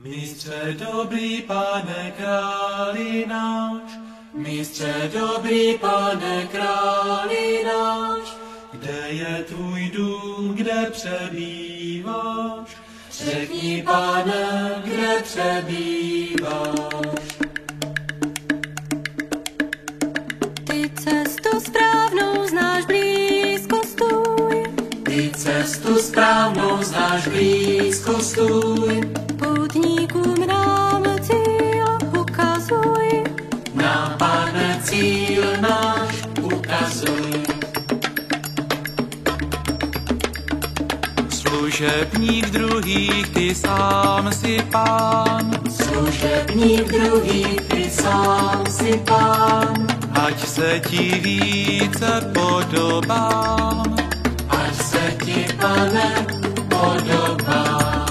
Mistře dobrý, Pane králi náš, Mistře dobrý, Pane králi náš, kde je tvůj dům, kde přebýváš? Řekni, Pane, kde přebýváš? Ty cestu správnou znáš, blízko stůj. Ty cestu správnou znáš, blízko stůj. Poutníkům nám cíl ukazuj. Nám, Pane, cíl náš ukazuj. Služebník druhých, ty sám si pán. Služebník druhých, ty sám si pán. Ať se ti více podobám. Ať se ti, Pane, podobám.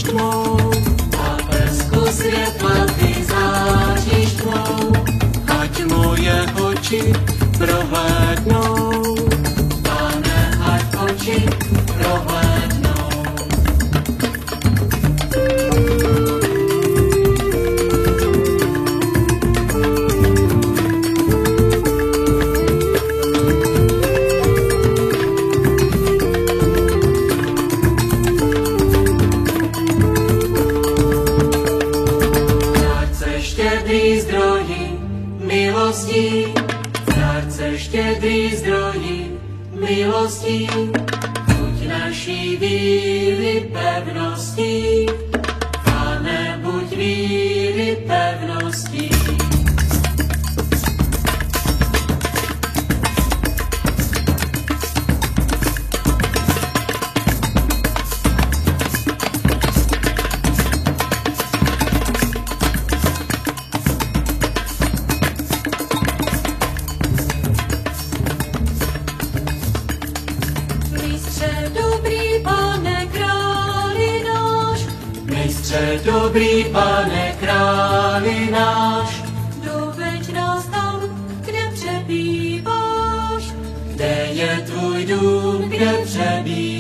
záříš tmou. Na blesku světla ty záříš tmou. Ať moje oči prohlédnou. Pane, ať oči prohlédnou. Štědrý zdroji milostí, dárce štědrý zdroji milostí, buď naší víry pevností, Pane, buď víry pevností. Mistře dobrý, Pane králi náš, Doveď nás tam, kde přebýváš. kde je tvůj dům, kde přebýváš.